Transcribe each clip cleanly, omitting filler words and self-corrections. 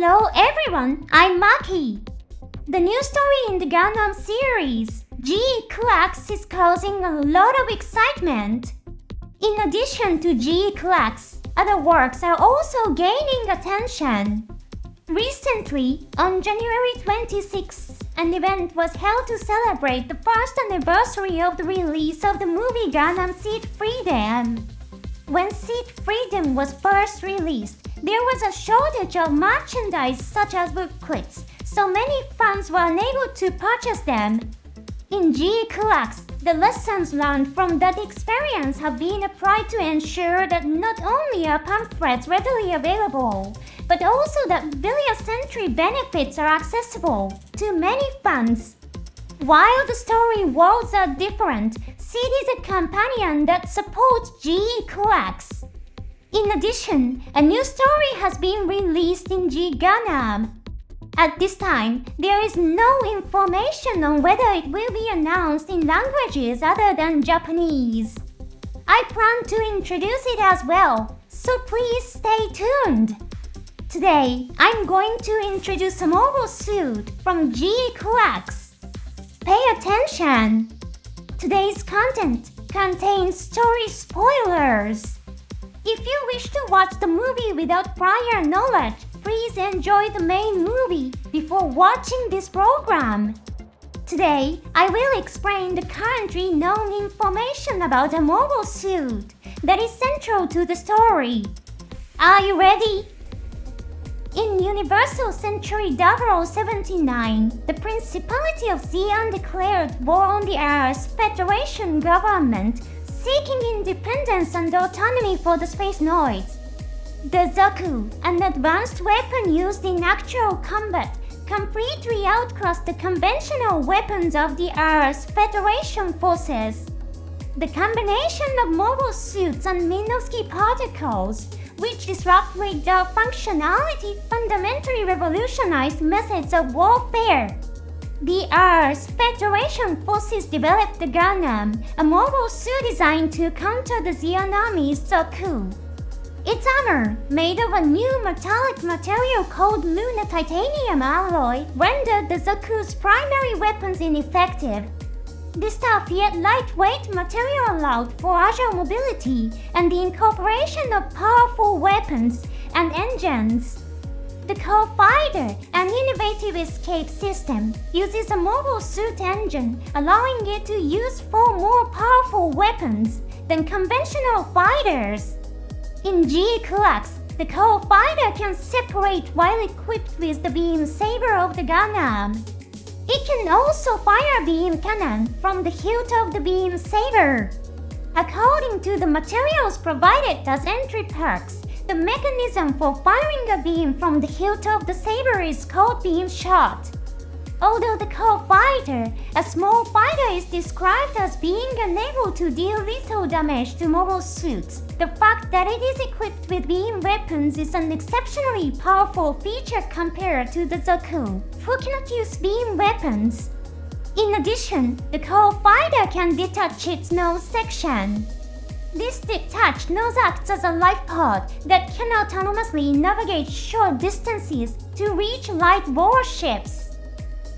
Hello everyone, I'm Maki. The new story in the Gundam series, GQuuuuuuX, is causing a lot of excitement. In addition to GQuuuuuuX, other works are also gaining attention. Recently, on January 26th, an event was held to celebrate the first anniversary of the release of the movie Gundam Seed Freedom. When Seed Freedom was first released, there was a shortage of merchandise such as booklets, so many fans were unable to purchase them. In GQuuuuuuX, the lessons learned from that experience have been applied to ensure that not only are pamphlets readily available, but also that various entry benefits are accessible to many fans. While the story worlds are different, Seed is a companion that supports GQuuuuuuX. In addition, a new story has been released in G Gundam. At this time, there is no information on whether it will be announced in languages other than Japanese. I plan to introduce it as well, so please stay tuned. Today, I'm going to introduce a mobile suit from GQuuuuuuX. Pay attention! Today's content contains story spoilers. If you wish to watch the movie without prior knowledge, please enjoy the main movie before watching this program. Today, I will explain the currently known information about a mobile suit that is central to the story. Are you ready? In Universal Century 0079, the Principality of Xi'an declared war on the Earth's Federation government, seeking independence and autonomy for the space noids. The Zaku, an advanced weapon used in actual combat, completely outclassed the conventional weapons of the Earth's Federation forces. The combination of mobile suits and Minovsky particles, which disrupt radar functionality, fundamentally revolutionized methods of warfare. The Earth's Federation forces developed the Gundam, a mobile suit designed to counter the Xi'an army's Zaku. Its armor, made of a new metallic material called Luna titanium alloy, rendered the Zaku's primary weapons ineffective. This tough yet lightweight material allowed for agile mobility and the incorporation of powerful weapons and engines. The Cockpit, an innovative escape system, uses a mobile suit engine, allowing it to use far more powerful weapons than conventional fighters. In GQuuuuuuX, the Cockpit can separate while equipped with the beam saber of the Gundam. It can also fire beam cannon from the hilt of the beam saber. According to the materials provided as entry perks, the mechanism for firing a beam from the hilt of the saber is called beam shot. Although the Cockpit, a small fighter, is described as being unable to deal lethal damage to mobile suits, the fact that it is equipped with beam weapons is an exceptionally powerful feature compared to the Zaku, who cannot use beam weapons. In addition, the Cockpit can detach its nose section. This detached nose acts as a life pod that can autonomously navigate short distances to reach light warships.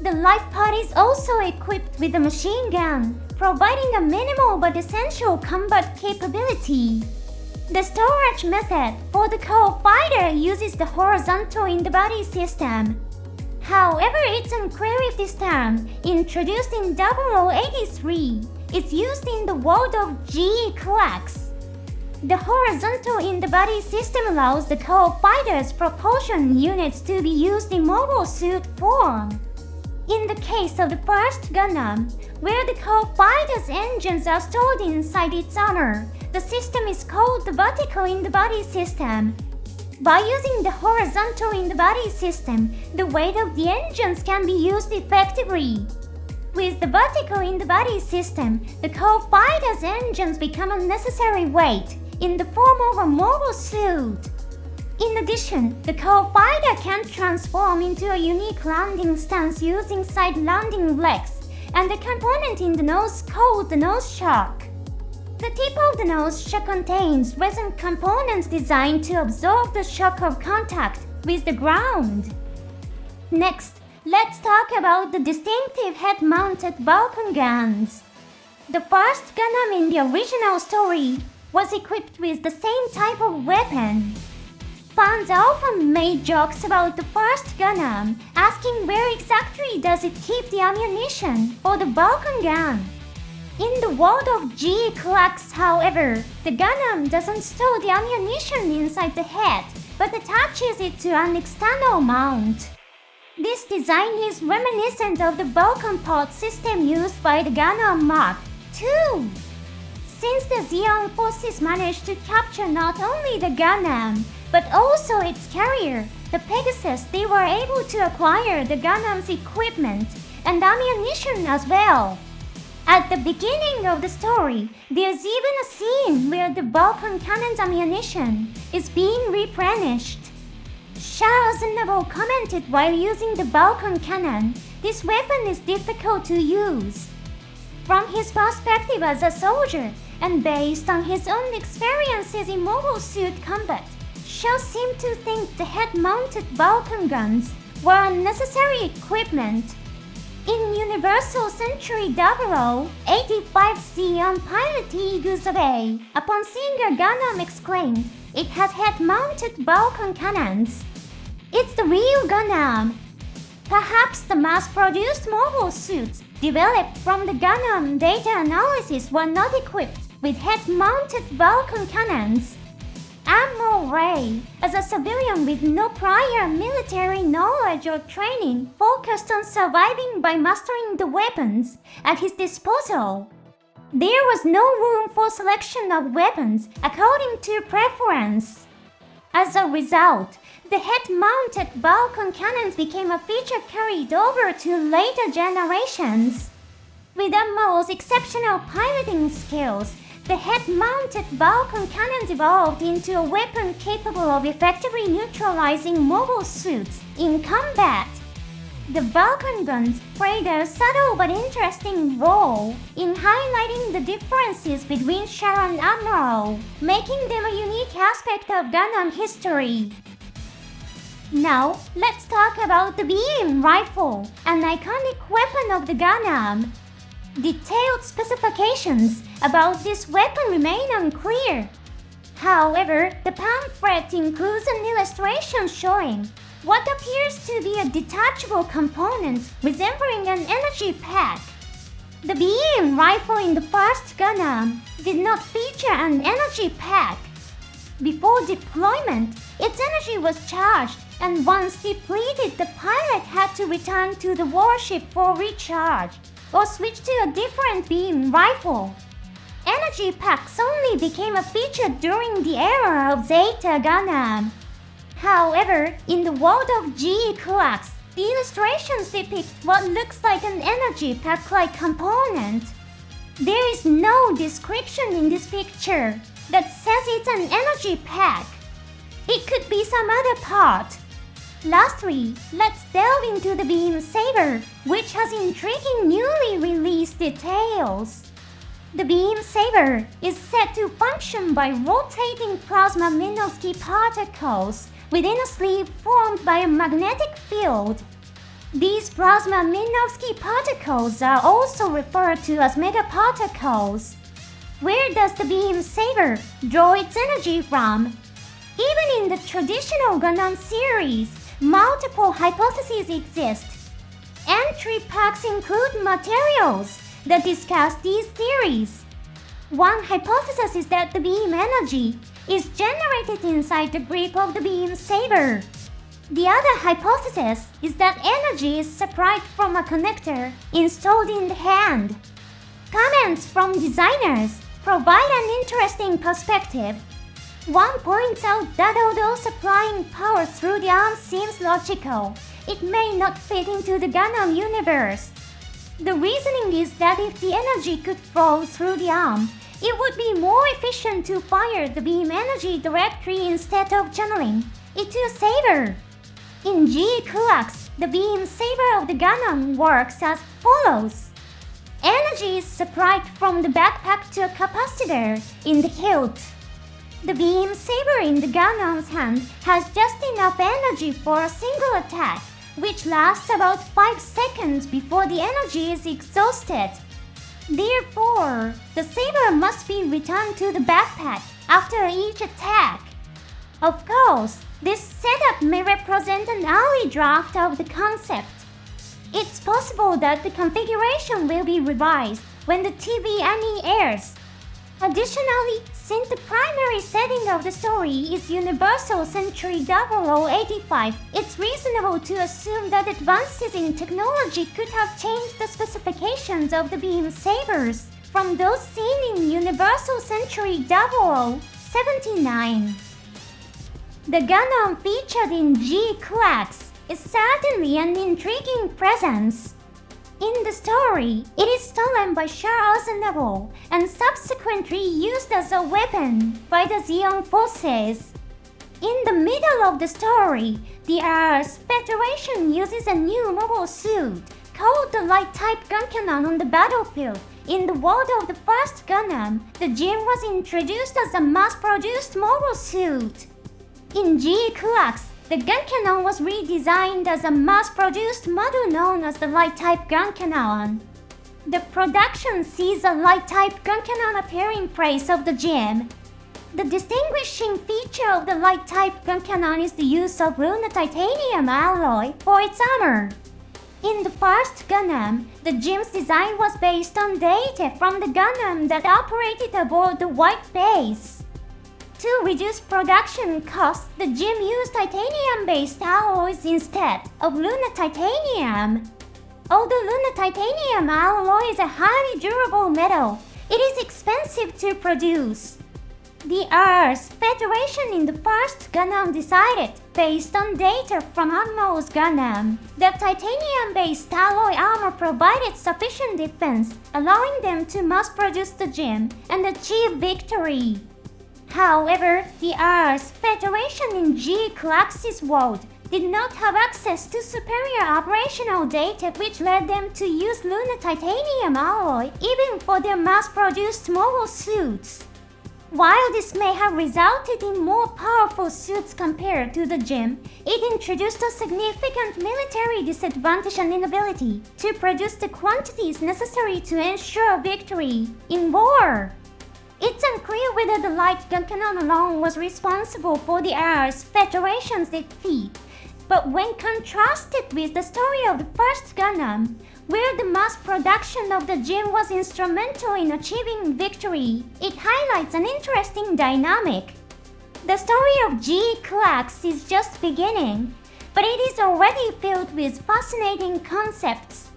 The life pod is also equipped with a machine gun, providing a minimal but essential combat capability. The storage method for the Cockpit uses the horizontal in-the-body system. However, it's unclear if this term, introduced in 0083, is used in the world of GQuuuuuuX. The horizontal in-the-body system allows the Cockpit's propulsion units to be used in mobile suit form. In the case of the first Gundam, where the Cockpit's engines are stored inside its armor, the system is called the vertical in-the-body system. By using the horizontal in-the-body system, the weight of the engines can be used effectively. With the vertical in-the-body system, the Cockpit's engines become a necessary weight in the form of a mobile suit. In addition, the Cockpit can transform into a unique landing stance using side landing legs and a component in the nose called the nose shock. The tip of the nose shock contains resin components designed to absorb the shock of contact, with the ground. Next, let's talk about the distinctive head-mounted Vulcan guns. The first Gundam in the original story was equipped with the same type of weapon. Fans often made jokes about the first Gundam, asking where exactly does it keep the ammunition for the Vulcan gun. In the world of GQuuuuuuX, however, the Gundam doesn't store the ammunition inside the head, but attaches it to an external mount. This design is reminiscent of the Vulcan pod system used by the Gundam Mach 2. Since the Zeon forces managed to capture not only the Gundam, but also its carrier, the Pegasus, they were able to acquire the Gundam's equipment and ammunition as well. At the beginning of the story, there's even a scene where the Vulcan Cannon's ammunition is being replenished. Shazunable commented while using the Vulcan Cannon, this weapon is difficult to use. From his perspective as a soldier, and based on his own experiences in mobile suit combat, Shao seemed to think the head-mounted Vulcan guns were unnecessary equipment. In Universal Century 0085C on pilot Iguzabe, upon seeing a Gundam exclaimed, "It has head-mounted Vulcan cannons. It's the real Gundam." Perhaps the mass-produced mobile suits developed from the Gundam data analysis were not equipped with head-mounted Vulcan cannons. Admiral Ray, as a civilian with no prior military knowledge or training, focused on surviving by mastering the weapons at his disposal. There was no room for selection of weapons according to preference. As a result, the head-mounted Vulcan cannons became a feature carried over to later generations. With Admiral's exceptional piloting skills, the head-mounted Vulcan cannons evolved into a weapon capable of effectively neutralizing mobile suits in combat. The Vulcan guns played a subtle but interesting role in highlighting the differences between Shao and Admiral, making them a unique aspect of Gundam history. Now, let's talk about the beam rifle, an iconic weapon of the Gundam. Detailed specifications about this weapon remain unclear. However, the pamphlet includes an illustration showing what appears to be a detachable component resembling an energy pack. The beam rifle in the first Gundam did not feature an energy pack. Before deployment, its energy was charged, and once depleted, the pilot had to return to the warship for recharge or switch to a different beam rifle. Energy packs only became a feature during the era of Zeta Gundam. However, in the world of GQuuuuuuX, the illustrations depict what looks like an energy pack-like component. There is no description in this picture that says it's an energy pack. It could be some other part. Lastly, let's delve into the beam saber, which has intriguing newly released details. The beam saber is said to function by rotating plasma Minovsky particles within a sleeve formed by a magnetic field. These plasma Minovsky particles are also referred to as megaparticles. Where does the beam saber draw its energy from? Even in the traditional Gundam series, multiple hypotheses exist. Entry packs include materials that discuss these theories. One hypothesis is that the beam energy is generated inside the grip of the beam saber. The other hypothesis is that energy is supplied from a connector installed in the hand. Comments from designers provide an interesting perspective. One points out that although supplying power through the arm seems logical, it may not fit into the Gundam universe. The reasoning is that if the energy could flow through the arm, it would be more efficient to fire the beam energy directly instead of channeling it to a saber. In GQuuuuuuX, the beam saber of the Gundam works as follows. Energy is supplied from the backpack to a capacitor in the hilt. The beam saber in the Gundam's hand has just enough energy for a single attack, which lasts about 5 seconds before the energy is exhausted. Therefore, the saber must be returned to the backpack after each attack. Of course, this setup may represent an early draft of the concept. It's possible that the configuration will be revised when the TV anime airs. Additionally, since the primary setting of the story is Universal Century 0085, it's reasonable to assume that advances in technology could have changed the specifications of the beam sabers from those seen in Universal Century 0079. The Gundam featured in GQuuuuuuX is certainly an intriguing presence. In the story, it is stolen by Shah Aznavour and subsequently used as a weapon by the Zeon forces. In the middle of the story, the Earth Federation uses a new mobile suit called the Light-type gun cannon on the battlefield. In the world of the first Gundam, the GEM was introduced as a mass-produced mobile suit. In GQuuuuuuX, the gun cannon was redesigned as a mass-produced model known as the Light-type gun cannon. The production sees a Light-type gun cannon appear in place of the GEM. The distinguishing feature of the Light-type gun cannon is the use of Luna titanium alloy for its armor. In the first Gundam, the GEM's design was based on data from the Gundam that operated aboard the White Base. To reduce production costs, the GEM used titanium-based alloys instead of Luna titanium. Although Luna titanium alloy is a highly durable metal, it is expensive to produce. The Earth Federation in the first Gundam decided, based on data from Admiral's Gundam, that titanium-based alloy armor provided sufficient defense, allowing them to mass-produce the GEM and achieve victory. However, the Earth Federation in GQuuuuuuX's world did not have access to superior operational data, which led them to use Luna titanium alloy even for their mass-produced mobile suits. While this may have resulted in more powerful suits compared to the GEM, it introduced a significant military disadvantage and inability to produce the quantities necessary to ensure victory in war. It's unclear whether the light gun cannon alone was responsible for the Earth Federation's defeat, but when contrasted with the story of the first Gundam, where the mass production of the GEM was instrumental in achieving victory, it highlights an interesting dynamic. The story of GQuuuuuuX is just beginning, but it is already filled with fascinating concepts.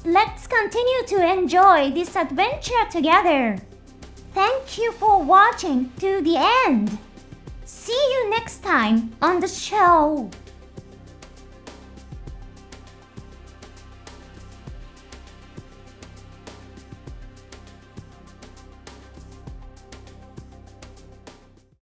Let's continue to enjoy this adventure together. Thank you for watching to the end. See you next time on the show.